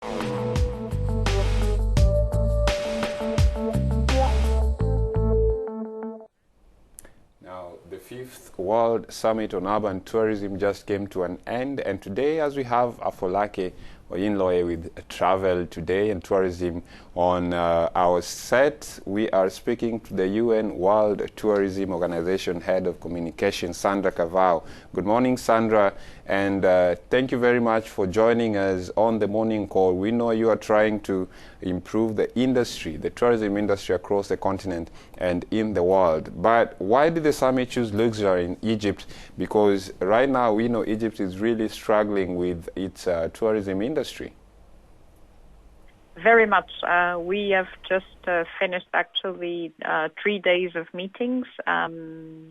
Now, the 5th World Summit on Urban Tourism just came to an end, and today, as we have Afolake Oyinloye with travel today and tourism on our set, we are speaking to the UN World Tourism Organization Head of Communication, Sandra Carvao. Good morning, Sandra, and thank you very much for joining us on the morning call. We know you are trying to improve the industry, the tourism industry across the continent and in the world. But why did the summit choose Luxor in Egypt? Because right now we know Egypt is really struggling with its tourism industry. Very much. We have just finished actually 3 days of meetings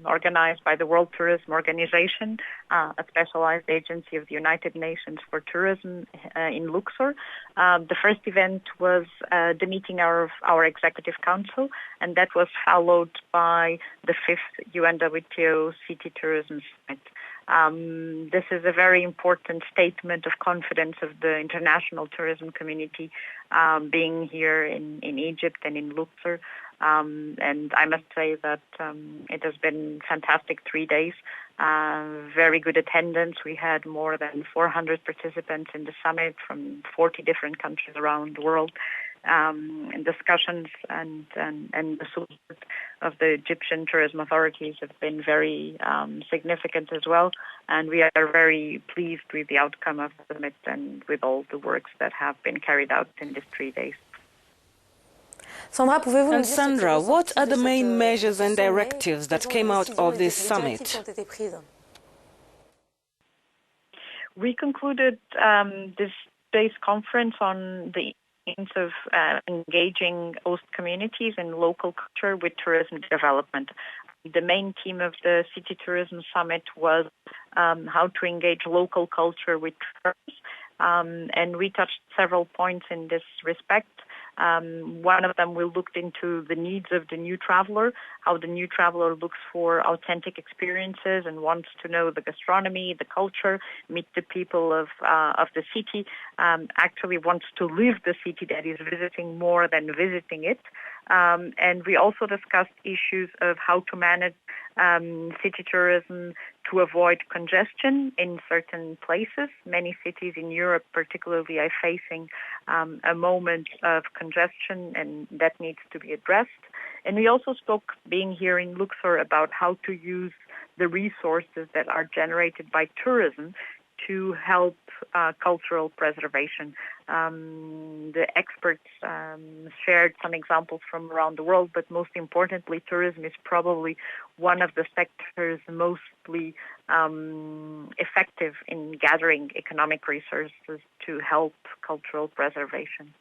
organized by the World Tourism Organization, a specialized agency of the United Nations for tourism in Luxor. The first event was the meeting of our Executive Council, and that was followed by the 5th UNWTO City Tourism Summit. This is a very important statement of confidence of the international tourism community being here in Egypt and in Luxor. And I must say that it has been fantastic 3 days, very good attendance. We had more than 400 participants in the summit from 40 different countries around the world. And discussions and the support of the Egyptian tourism authorities have been very significant as well, and we are very pleased with the outcome of the summit and with all the works that have been carried out in these 3 days. And Sandra, what are the main measures and directives that came out of this summit? We concluded this day's conference on the of engaging host communities and local culture with tourism development. The main theme of the City Tourism Summit was how to engage local culture with tourists, and we touched several points in this respect. One of them, we looked into the needs of the new traveler, how the new traveler looks for authentic experiences and wants to know the gastronomy, the culture, meet the people of the city, actually wants to live the city that is visiting more than visiting it. And we also discussed issues of how to manage city tourism to avoid congestion in certain places. Many cities in Europe particularly are facing a moment of congestion, and that needs to be addressed. And we also spoke, being here in Luxor, about how to use the resources that are generated by tourism to help cultural preservation. The experts shared some examples from around the world, but most importantly, tourism is probably one of the sectors mostly effective in gathering economic resources to help cultural preservation.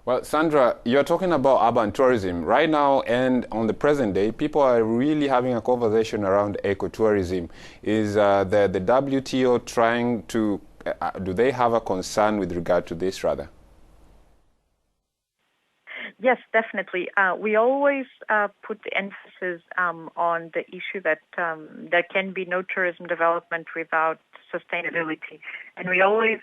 Well, Sandra, you're talking about urban tourism. Right now and on the present day, people are really having a conversation around ecotourism. Is the WTO trying to, do they have a concern with regard to this rather? Yes, definitely. We always put the emphasis on the issue that there can be no tourism development without sustainability. And we always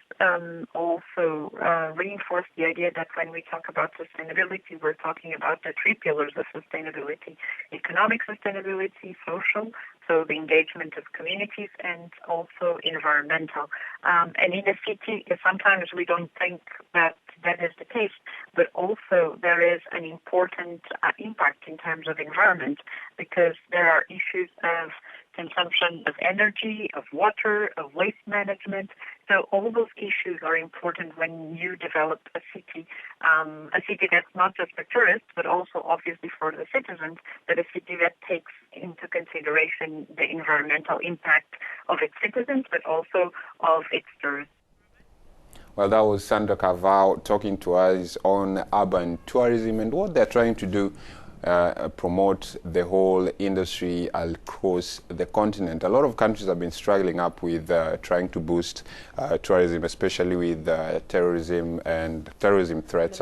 also reinforce the idea that when we talk about sustainability, we're talking about the 3 pillars of sustainability: economic sustainability, social, so the engagement of communities, and also environmental. And in a city, sometimes we don't think that that is the case, but also there is an important impact in terms of environment, because there are issues of consumption of energy, of water, of waste management. So all those issues are important when you develop a city that's not just for tourists, but also obviously for the citizens, but a city that takes into consideration the environmental impact of its citizens, but also of its tourists. Well, that was Sandra Carvao talking to us on urban tourism and what they're trying to do, promote the whole industry across the continent. A lot of countries have been struggling up with trying to boost tourism, especially with terrorism and terrorism threats